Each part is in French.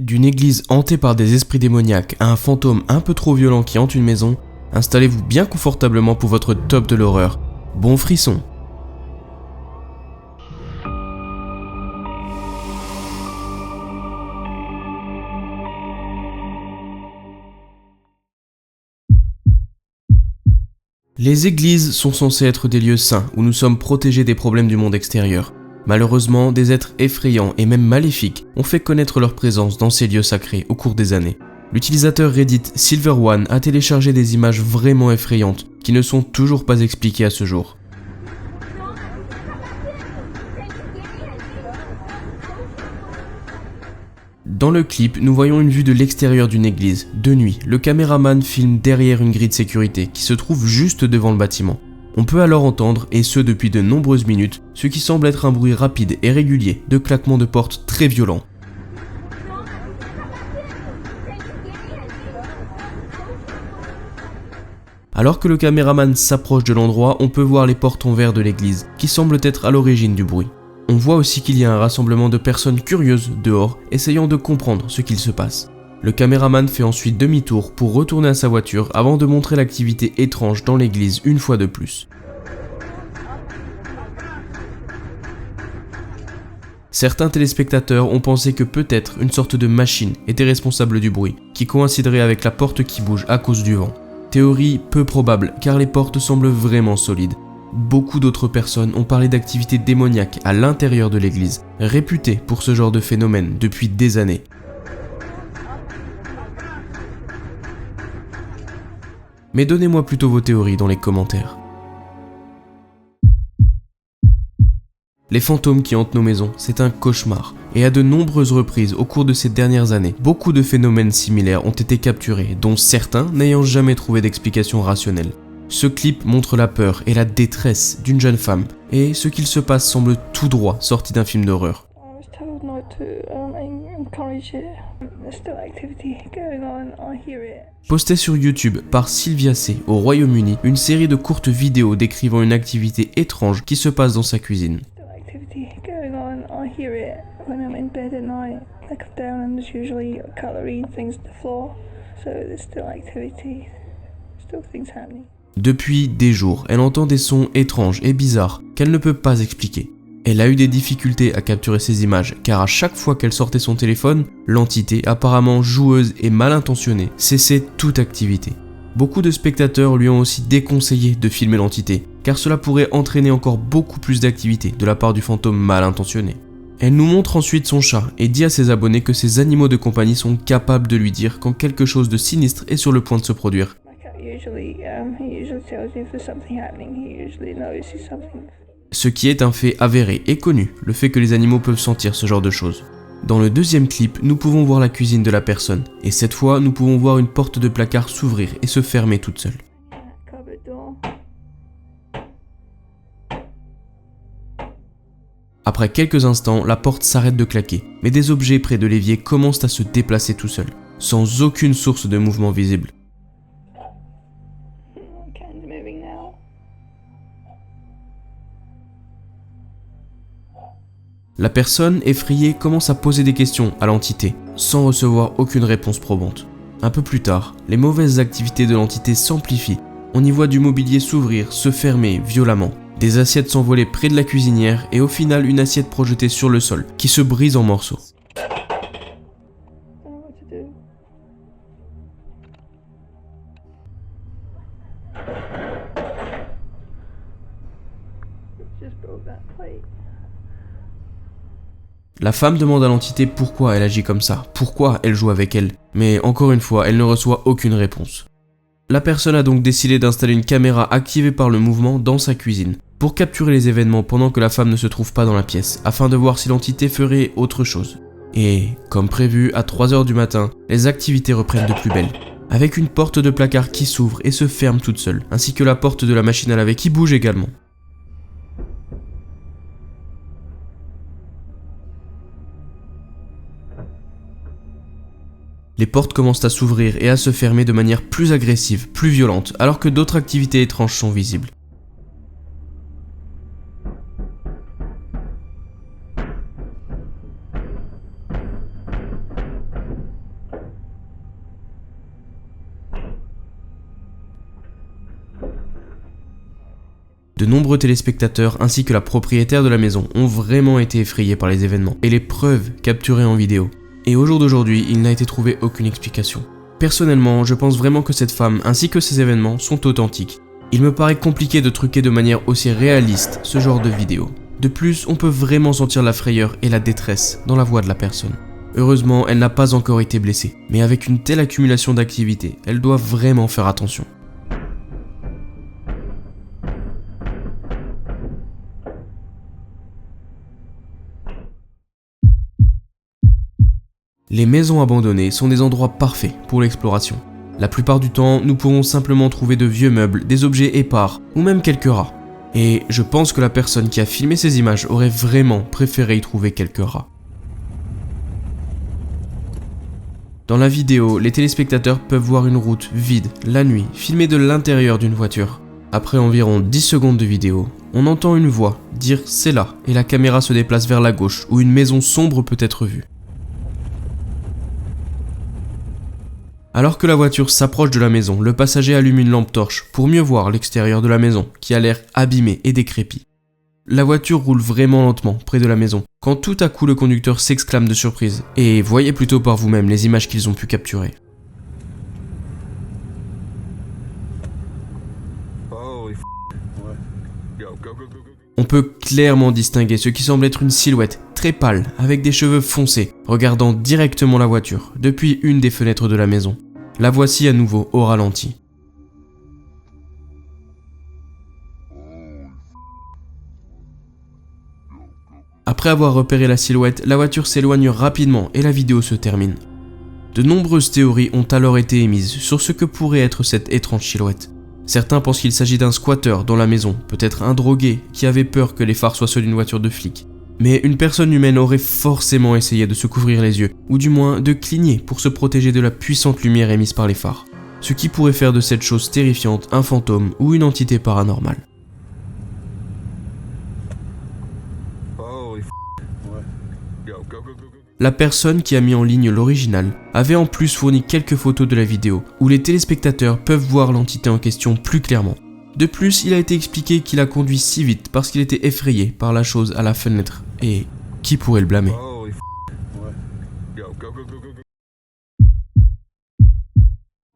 D'une église hantée par des esprits démoniaques à un fantôme un peu trop violent qui hante une maison, installez-vous bien confortablement pour votre top de l'horreur. Bon frisson! Les églises sont censées être des lieux saints où nous sommes protégés des problèmes du monde extérieur. Malheureusement, des êtres effrayants et même maléfiques ont fait connaître leur présence dans ces lieux sacrés au cours des années. L'utilisateur Reddit SilverOne a téléchargé des images vraiment effrayantes qui ne sont toujours pas expliquées à ce jour. Dans le clip, nous voyons une vue de l'extérieur d'une église. De nuit, le caméraman filme derrière une grille de sécurité qui se trouve juste devant le bâtiment. On peut alors entendre, et ce depuis de nombreuses minutes, ce qui semble être un bruit rapide et régulier de claquements de portes très violents. Alors que le caméraman s'approche de l'endroit, on peut voir les portes en verre de l'église, qui semblent être à l'origine du bruit. On voit aussi qu'il y a un rassemblement de personnes curieuses dehors, essayant de comprendre ce qu'il se passe. Le caméraman fait ensuite demi-tour pour retourner à sa voiture avant de montrer l'activité étrange dans l'église une fois de plus. Certains téléspectateurs ont pensé que peut-être une sorte de machine était responsable du bruit, qui coïnciderait avec la porte qui bouge à cause du vent. Théorie peu probable car les portes semblent vraiment solides. Beaucoup d'autres personnes ont parlé d'activités démoniaques à l'intérieur de l'église, réputée pour ce genre de phénomène depuis des années. Mais donnez-moi plutôt vos théories dans les commentaires. Les fantômes qui hantent nos maisons, c'est un cauchemar. Et à de nombreuses reprises au cours de ces dernières années, beaucoup de phénomènes similaires ont été capturés, dont certains n'ayant jamais trouvé d'explication rationnelle. Ce clip montre la peur et la détresse d'une jeune femme, et ce qu'il se passe semble tout droit sorti d'un film d'horreur. Postée sur YouTube par Sylvia C. au Royaume-Uni, une série de courtes vidéos décrivant une activité étrange qui se passe dans sa cuisine. Depuis des jours, elle entend des sons étranges et bizarres qu'elle ne peut pas expliquer. Elle a eu des difficultés à capturer ces images car à chaque fois qu'elle sortait son téléphone, l'entité, apparemment joueuse et mal intentionnée, cessait toute activité. Beaucoup de spectateurs lui ont aussi déconseillé de filmer l'entité car cela pourrait entraîner encore beaucoup plus d'activité de la part du fantôme mal intentionné. Elle nous montre ensuite son chat et dit à ses abonnés que ses animaux de compagnie sont capables de lui dire quand quelque chose de sinistre est sur le point de se produire. Ce qui est un fait avéré et connu, le fait que les animaux peuvent sentir ce genre de choses. Dans le deuxième clip, nous pouvons voir la cuisine de la personne, et cette fois, nous pouvons voir une porte de placard s'ouvrir et se fermer toute seule. Après quelques instants, la porte s'arrête de claquer, mais des objets près de l'évier commencent à se déplacer tout seuls, sans aucune source de mouvement visible. La personne, effrayée, commence à poser des questions à l'entité, sans recevoir aucune réponse probante. Un peu plus tard, les mauvaises activités de l'entité s'amplifient. On y voit du mobilier s'ouvrir, se fermer violemment. Des assiettes s'envoler près de la cuisinière et au final une assiette projetée sur le sol, qui se brise en morceaux. La femme demande à l'entité pourquoi elle agit comme ça, pourquoi elle joue avec elle, mais encore une fois, elle ne reçoit aucune réponse. La personne a donc décidé d'installer une caméra activée par le mouvement dans sa cuisine, pour capturer les événements pendant que la femme ne se trouve pas dans la pièce, afin de voir si l'entité ferait autre chose. Et, comme prévu, à 3h du matin, les activités reprennent de plus belle, avec une porte de placard qui s'ouvre et se ferme toute seule, ainsi que la porte de la machine à laver qui bouge également. Les portes commencent à s'ouvrir et à se fermer de manière plus agressive, plus violente, alors que d'autres activités étranges sont visibles. De nombreux téléspectateurs ainsi que la propriétaire de la maison ont vraiment été effrayés par les événements et les preuves capturées en vidéo. Et au jour d'aujourd'hui, il n'a été trouvé aucune explication. Personnellement, je pense vraiment que cette femme ainsi que ces événements sont authentiques. Il me paraît compliqué de truquer de manière aussi réaliste ce genre de vidéo. De plus, on peut vraiment sentir la frayeur et la détresse dans la voix de la personne. Heureusement, elle n'a pas encore été blessée, mais avec une telle accumulation d'activités, elle doit vraiment faire attention. Les maisons abandonnées sont des endroits parfaits pour l'exploration. La plupart du temps, nous pourrons simplement trouver de vieux meubles, des objets épars ou même quelques rats. Et je pense que la personne qui a filmé ces images aurait vraiment préféré y trouver quelques rats. Dans la vidéo, les téléspectateurs peuvent voir une route vide, la nuit, filmée de l'intérieur d'une voiture. Après environ 10 secondes de vidéo, on entend une voix dire « c'est là » et la caméra se déplace vers la gauche où une maison sombre peut être vue. Alors que la voiture s'approche de la maison, le passager allume une lampe torche pour mieux voir l'extérieur de la maison, qui a l'air abîmé et décrépit. La voiture roule vraiment lentement près de la maison, quand tout à coup le conducteur s'exclame de surprise, et voyez plutôt par vous-même les images qu'ils ont pu capturer. On peut clairement distinguer ce qui semble être une silhouette très pâle, avec des cheveux foncés, regardant directement la voiture, depuis une des fenêtres de la maison. La voici à nouveau au ralenti. Après avoir repéré la silhouette, la voiture s'éloigne rapidement et la vidéo se termine. De nombreuses théories ont alors été émises sur ce que pourrait être cette étrange silhouette. Certains pensent qu'il s'agit d'un squatter dans la maison, peut-être un drogué qui avait peur que les phares soient ceux d'une voiture de flic. Mais une personne humaine aurait forcément essayé de se couvrir les yeux, ou du moins de cligner pour se protéger de la puissante lumière émise par les phares. Ce qui pourrait faire de cette chose terrifiante un fantôme ou une entité paranormale. La personne qui a mis en ligne l'original avait en plus fourni quelques photos de la vidéo où les téléspectateurs peuvent voir l'entité en question plus clairement. De plus, il a été expliqué qu'il a conduit si vite parce qu'il était effrayé par la chose à la fenêtre. Et qui pourrait le blâmer ?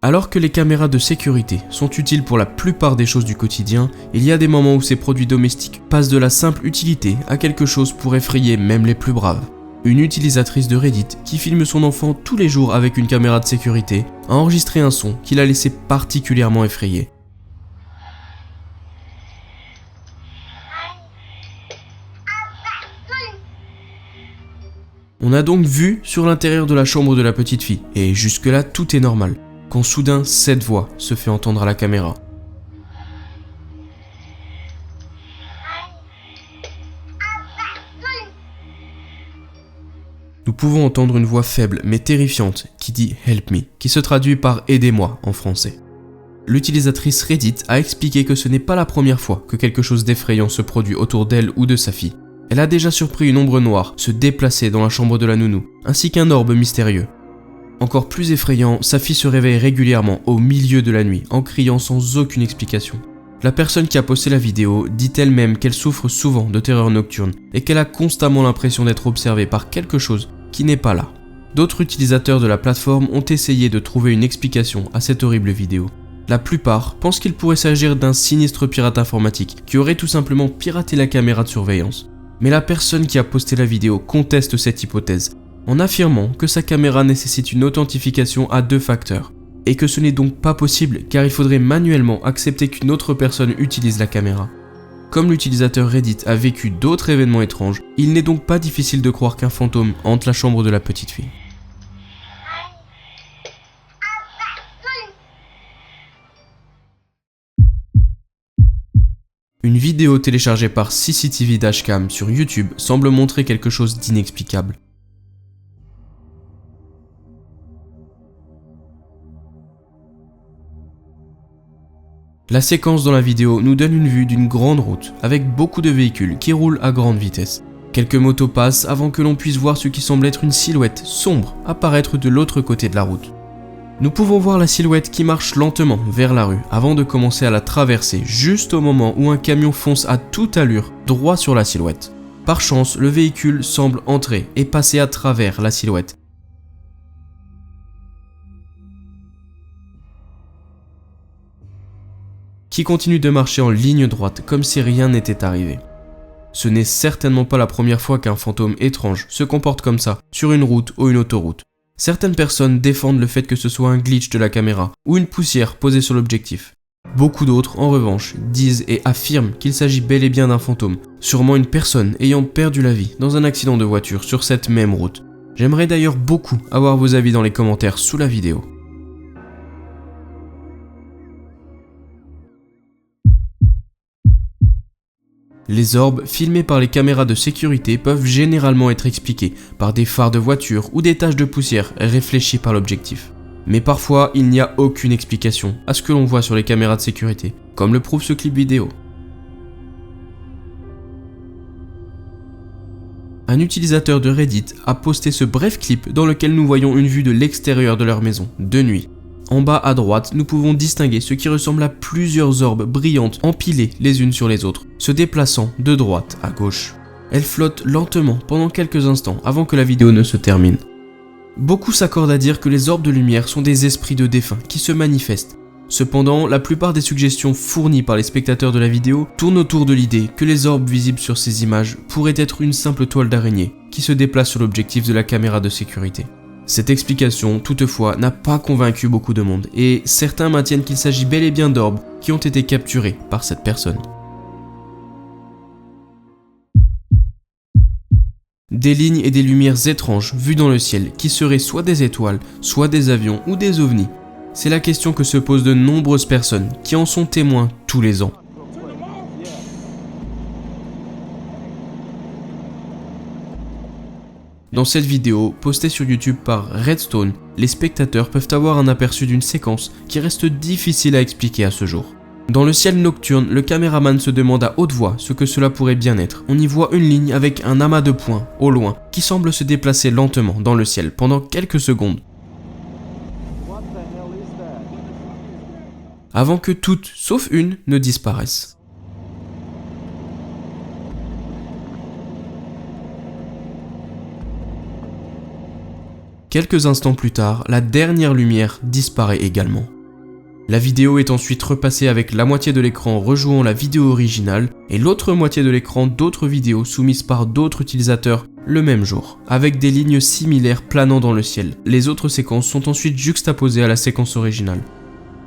Alors que les caméras de sécurité sont utiles pour la plupart des choses du quotidien, il y a des moments où ces produits domestiques passent de la simple utilité à quelque chose pour effrayer même les plus braves. Une utilisatrice de Reddit qui filme son enfant tous les jours avec une caméra de sécurité a enregistré un son qui l'a laissé particulièrement effrayé. On a donc vu sur l'intérieur de la chambre de la petite fille, et jusque-là tout est normal, quand soudain cette voix se fait entendre à la caméra. Nous pouvons entendre une voix faible mais terrifiante qui dit « Help me », qui se traduit par « Aidez-moi » en français. L'utilisatrice Reddit a expliqué que ce n'est pas la première fois que quelque chose d'effrayant se produit autour d'elle ou de sa fille. Elle a déjà surpris une ombre noire se déplacer dans la chambre de la nounou, ainsi qu'un orbe mystérieux. Encore plus effrayant, sa fille se réveille régulièrement au milieu de la nuit en criant sans aucune explication. La personne qui a posté la vidéo dit elle-même qu'elle souffre souvent de terreur nocturne et qu'elle a constamment l'impression d'être observée par quelque chose qui n'est pas là. D'autres utilisateurs de la plateforme ont essayé de trouver une explication à cette horrible vidéo. La plupart pensent qu'il pourrait s'agir d'un sinistre pirate informatique qui aurait tout simplement piraté la caméra de surveillance. Mais la personne qui a posté la vidéo conteste cette hypothèse, en affirmant que sa caméra nécessite une authentification à 2 facteurs, et que ce n'est donc pas possible car il faudrait manuellement accepter qu'une autre personne utilise la caméra. Comme l'utilisateur Reddit a vécu d'autres événements étranges, il n'est donc pas difficile de croire qu'un fantôme hante la chambre de la petite fille. Une vidéo téléchargée par CCTV Dashcam sur YouTube semble montrer quelque chose d'inexplicable. La séquence dans la vidéo nous donne une vue d'une grande route avec beaucoup de véhicules qui roulent à grande vitesse. Quelques motos passent avant que l'on puisse voir ce qui semble être une silhouette sombre apparaître de l'autre côté de la route. Nous pouvons voir la silhouette qui marche lentement vers la rue avant de commencer à la traverser juste au moment où un camion fonce à toute allure droit sur la silhouette. Par chance, le véhicule semble entrer et passer à travers la silhouette. Qui continue de marcher en ligne droite comme si rien n'était arrivé. Ce n'est certainement pas la première fois qu'un fantôme étrange se comporte comme ça sur une route ou une autoroute. Certaines personnes défendent le fait que ce soit un glitch de la caméra ou une poussière posée sur l'objectif. Beaucoup d'autres, en revanche, disent et affirment qu'il s'agit bel et bien d'un fantôme, sûrement une personne ayant perdu la vie dans un accident de voiture sur cette même route. J'aimerais d'ailleurs beaucoup avoir vos avis dans les commentaires sous la vidéo. Les orbes filmés par les caméras de sécurité peuvent généralement être expliqués par des phares de voiture ou des taches de poussière réfléchies par l'objectif. Mais parfois, il n'y a aucune explication à ce que l'on voit sur les caméras de sécurité, comme le prouve ce clip vidéo. Un utilisateur de Reddit a posté ce bref clip dans lequel nous voyons une vue de l'extérieur de leur maison, de nuit. En bas à droite, nous pouvons distinguer ce qui ressemble à plusieurs orbes brillantes empilées les unes sur les autres, se déplaçant de droite à gauche. Elles flottent lentement pendant quelques instants avant que la vidéo ne se termine. Beaucoup s'accordent à dire que les orbes de lumière sont des esprits de défunts qui se manifestent. Cependant, la plupart des suggestions fournies par les spectateurs de la vidéo tournent autour de l'idée que les orbes visibles sur ces images pourraient être une simple toile d'araignée qui se déplace sur l'objectif de la caméra de sécurité. Cette explication, toutefois, n'a pas convaincu beaucoup de monde et certains maintiennent qu'il s'agit bel et bien d'orbes qui ont été capturés par cette personne. Des lignes et des lumières étranges vues dans le ciel qui seraient soit des étoiles, soit des avions ou des ovnis. C'est la question que se posent de nombreuses personnes qui en sont témoins tous les ans. Dans cette vidéo, postée sur YouTube par Redstone, les spectateurs peuvent avoir un aperçu d'une séquence qui reste difficile à expliquer à ce jour. Dans le ciel nocturne, le caméraman se demande à haute voix ce que cela pourrait bien être. On y voit une ligne avec un amas de points, au loin, qui semble se déplacer lentement dans le ciel pendant quelques secondes. Avant que toutes, sauf une, ne disparaissent. Quelques instants plus tard, la dernière lumière disparaît également. La vidéo est ensuite repassée avec la moitié de l'écran rejouant la vidéo originale et l'autre moitié de l'écran d'autres vidéos soumises par d'autres utilisateurs le même jour, avec des lignes similaires planant dans le ciel. Les autres séquences sont ensuite juxtaposées à la séquence originale.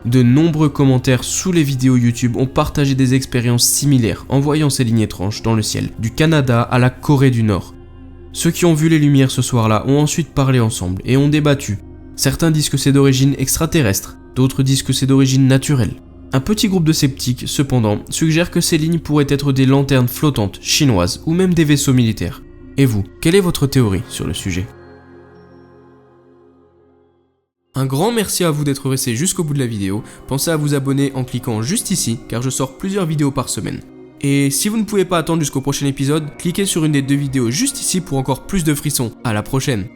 De nombreux commentaires sous les vidéos YouTube ont partagé des expériences similaires en voyant ces lignes étranges dans le ciel, du Canada à la Corée du Nord. Ceux qui ont vu les lumières ce soir-là ont ensuite parlé ensemble et ont débattu. Certains disent que c'est d'origine extraterrestre, d'autres disent que c'est d'origine naturelle. Un petit groupe de sceptiques, cependant, suggère que ces lignes pourraient être des lanternes flottantes chinoises ou même des vaisseaux militaires. Et vous, quelle est votre théorie sur le sujet ? Un grand merci à vous d'être resté jusqu'au bout de la vidéo. Pensez à vous abonner en cliquant juste ici, car je sors plusieurs vidéos par semaine. Et si vous ne pouvez pas attendre jusqu'au prochain épisode, cliquez sur une des deux vidéos juste ici pour encore plus de frissons. À la prochaine!